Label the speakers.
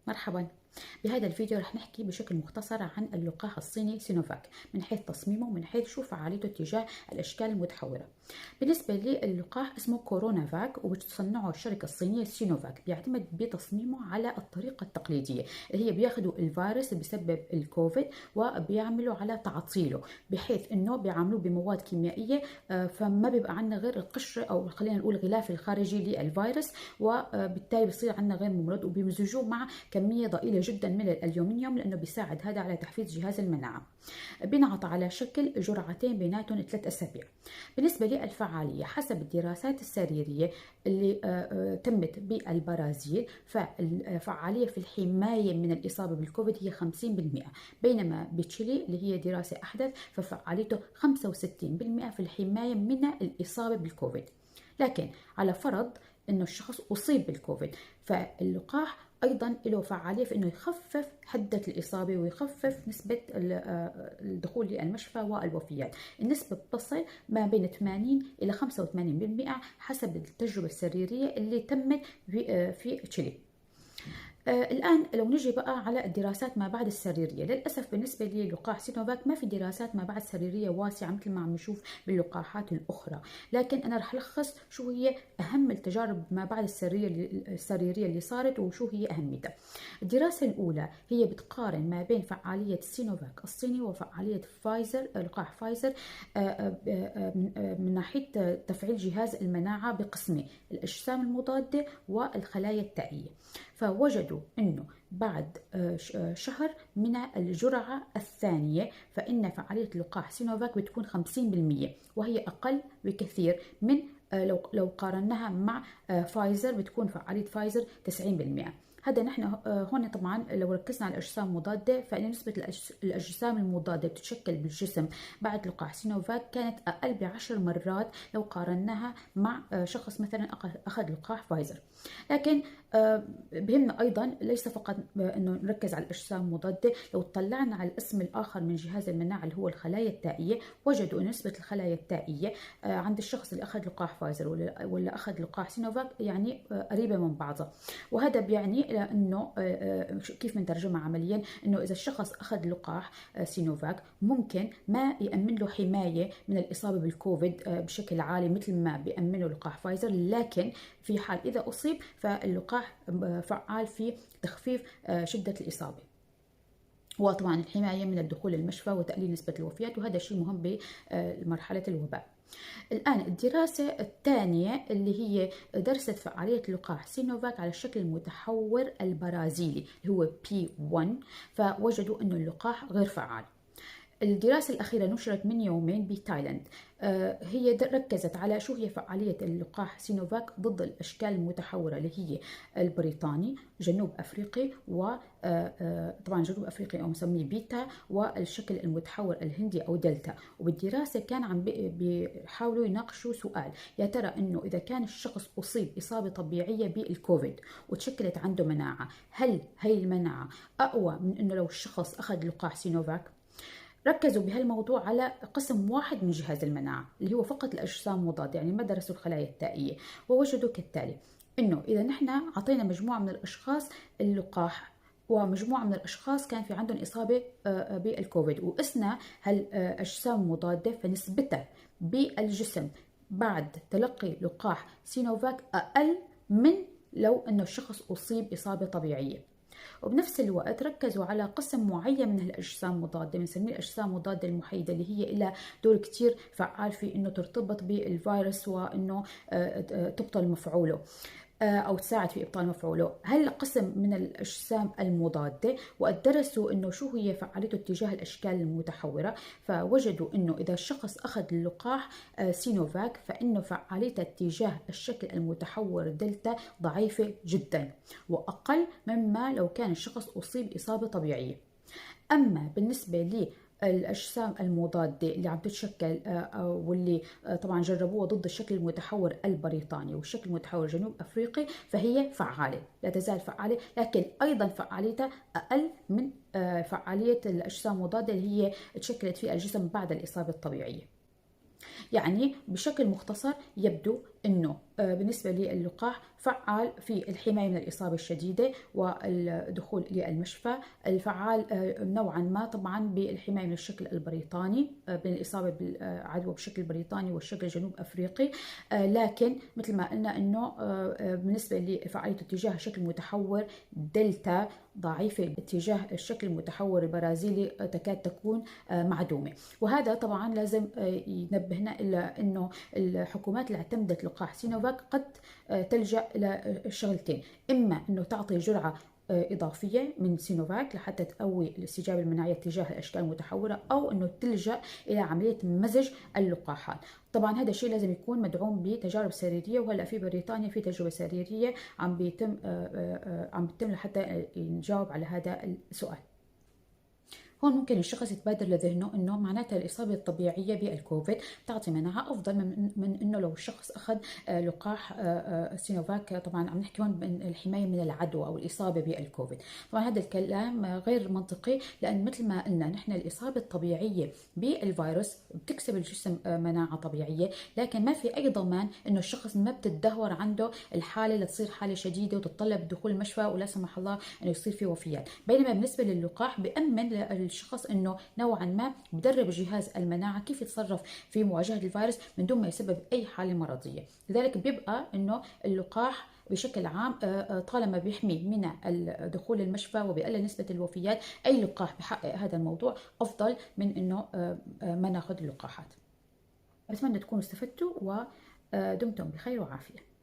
Speaker 1: مرحبا. بهذا الفيديو رح نحكي بشكل مختصر عن اللقاح الصيني سينوفاك من حيث تصميمه ومن حيث شو فعاليته تجاه الأشكال المتحورة. بالنسبة لي اللقاح اسمه كورونا فاك وبتصنعه الشركة الصينية سينوفاك. بيعتمد بتصميمه على الطريقة التقليدية اللي هي بياخدوا الفيروس اللي بسبب الكوفيد وبيعملوا على تعطيله، بحيث انه بيعاملوه بمواد كيميائية، فما بيبقى عندنا غير القشرة او خلينا نقول الغلاف الخارجي للفيروس، وبالتالي بصير عندنا غير ممرض، وبيمزجوه مع كمية ضئيلة جدا من الألومنيوم لأنه بيساعد هذا على تحفيز جهاز المناعة. بينعطى على شكل جرعتين بيناتهم 3 أسابيع. بالنسبة للفعالية حسب الدراسات السريرية اللي تمت بالبرازيل، فالفعالية في الحماية من الإصابة بالكوفيد هي 50%، بينما بتشيلي اللي هي دراسة أحدث ففعاليته 65% في الحماية من الإصابة بالكوفيد. لكن على فرض انه الشخص اصيب بالكوفيد، فاللقاح ايضا له فعاليه في انه يخفف حده الاصابه ويخفف نسبه الدخول للمشفى والوفيات. النسبه بتصل ما بين 80 الى 85% حسب التجربه السريريه اللي تمت في تشيلي. الآن لو نجي بقى على الدراسات ما بعد السريرية، للأسف بالنسبة للقاح سينوفاك ما في دراسات ما بعد سريرية واسعة مثل ما عم نشوف باللقاحات الأخرى، لكن أنا رح لخص شو هي أهم التجارب ما بعد السريرية اللي صارت وشو هي أهميتها. الدراسة الأولى هي بتقارن ما بين فعالية سينوفاك الصيني وفعالية فايزر، لقاح فايزر، من ناحية تفعيل جهاز المناعة بقسمين: الأجسام المضادة والخلايا التائية. فوجدوا أنه بعد شهر من الجرعة الثانية فإن فعالية لقاح سينوفاك بتكون 50%، وهي أقل بكثير من لو قارناها مع فايزر، بتكون فعالية فايزر 90%. هذا نحن هون طبعا لو ركزنا على الاجسام المضاده، فان نسبه الاجسام المضاده بتتشكل بالجسم بعد لقاح سينوفاك كانت اقل ب10 مرات لو قارناها مع شخص مثلا اخذ لقاح فايزر. لكن بهمنا ايضا ليس فقط انه نركز على الاجسام المضاده، لو اطلعنا على الاسم الاخر من جهاز المناعه اللي هو الخلايا التائيه، وجدوا ان نسبه الخلايا التائيه عند الشخص اللي اخذ لقاح فايزر ولا اخذ لقاح سينوفاك يعني قريبه من بعضها. وهذا بيعني انه كيف بنترجمها عمليا، انه اذا الشخص اخذ لقاح سينوفاك ممكن ما يامن له حمايه من الاصابه بالكوفيد بشكل عالي مثل ما بيامنه لقاح فايزر، لكن في حال اذا اصيب فاللقاح فعال في تخفيف شده الاصابه، وطبعا الحمايه من الدخول للمشفى وتقليل نسبه الوفيات، وهذا شيء مهم بمرحله الوباء. الآن الدراسة الثانية اللي هي درست فعالية لقاح سينوفاك على الشكل المتحور البرازيلي اللي هو P1، فوجدوا أنه اللقاح غير فعال. الدراسة الأخيرة نشرت من يومين بتايلاند، هي ركزت على شو هي فعالية اللقاح سينوفاك ضد الأشكال المتحورة اللي هي البريطاني، جنوب أفريقي، وطبعا جنوب أفريقي أو مسميه بيتا، والشكل المتحور الهندي أو دلتا. وبالدراسة كان عم بيحاولوا يناقشوا سؤال: يا ترى إنه إذا كان الشخص أصيب إصابة طبيعية بالكوفيد وتشكلت عنده مناعة، هل هي المناعة أقوى من إنه لو الشخص أخذ لقاح سينوفاك؟ ركزوا بهالموضوع على قسم واحد من جهاز المناعة اللي هو فقط الأجسام المضادة، يعني ما درسوا الخلايا التائية، ووجدوا كالتالي: إنه إذا نحن عطينا مجموعة من الأشخاص اللقاح ومجموعة من الأشخاص كان في عندهم إصابة بالكوفيد وقسنا هالأجسام المضادة، فنسبتها بالجسم بعد تلقي لقاح سينوفاك أقل من لو إنه الشخص أصيب إصابة طبيعية. وبنفس الوقت ركزوا على قسم معين من الأجسام المضادة، بنسميه الأجسام المضادة المحايدة، اللي هي لها دور كتير فعال في إنه ترتبط بالفيروس وإنه تبطل مفعوله أو تساعد في إبطال مفعوله. هالقسم من الأجسام المضادة ودرسوا إنه شو هي فعاليته تجاه الأشكال المتحورة، فوجدوا إنه إذا الشخص أخذ اللقاح سينوفاك فإنه فعاليته تجاه الشكل المتحور دلتا ضعيفة جدا وأقل مما لو كان الشخص أصيب إصابة طبيعية. أما بالنسبة لي الأجسام المضادة اللي عم تتشكل واللي طبعا جربوها ضد الشكل المتحور البريطاني والشكل المتحور جنوب أفريقي، فهي فعالة، لا تزال فعالة، لكن أيضا فعاليتها أقل من فعالية الأجسام المضادة اللي هي تشكلت في الجسم بعد الإصابة الطبيعية. يعني بشكل مختصر يبدو انه بالنسبه للقاح فعال في الحمايه من الاصابه الشديده والدخول للمشفى، الفعال نوعا ما طبعا بالحمايه من الشكل البريطاني، من الاصابه بالعدوى بالشكل البريطاني والشكل الجنوب افريقي. لكن مثل ما قلنا انه بالنسبه لفعاليته تجاه شكل متحور دلتا ضعيفة، اتجاه الشكل المتحور البرازيلي تكاد تكون معدومة. وهذا طبعا لازم ينبهنا إلى أنه الحكومات اللي اعتمدت لقاح سينوفاك قد تلجأ إلى شغلتين: إما أنه تعطي جرعة إضافية من سينوفاك لحتى تقوي الاستجابة المناعية تجاه الأشكال المتحورة، أو أنه تلجأ إلى عملية مزج اللقاحات. طبعا هذا الشيء لازم يكون مدعوم بتجارب سريرية، وهلا في بريطانيا في تجربة سريرية عم بيتم لحتى نجاوب على هذا السؤال. هون ممكن الشخص يتبادر لذهنه انه معناتها الاصابه الطبيعيه بالكوفيد تعطي مناعه افضل من انه لو الشخص اخذ لقاح سينوفاك. طبعا عم نحكي هون من الحمايه من العدوى او الاصابه بالكوفيد. طبعا هذا الكلام غير منطقي، لان مثل ما قلنا نحن الاصابه الطبيعيه بالفيروس بتكسب الجسم مناعه طبيعيه، لكن ما في اي ضمان انه الشخص ما بتتدهور عنده الحاله لتصير حاله شديده وتتطلب الدخول المشفى ولا سمح الله انه يصير في وفيات. بينما بالنسبه للقاح بامن الشخص انه نوعا ما بدرب جهاز المناعه كيف يتصرف في مواجهه الفيروس من دون ما يسبب اي حاله مرضيه. لذلك بيبقى انه اللقاح بشكل عام طالما بيحمي من دخول المشفى وبيقلل نسبه الوفيات، اي لقاح بحقق هذا الموضوع افضل من انه ما ناخذ اللقاحات. بتمنى تكونوا استفدتوا ودمتم بخير وعافيه.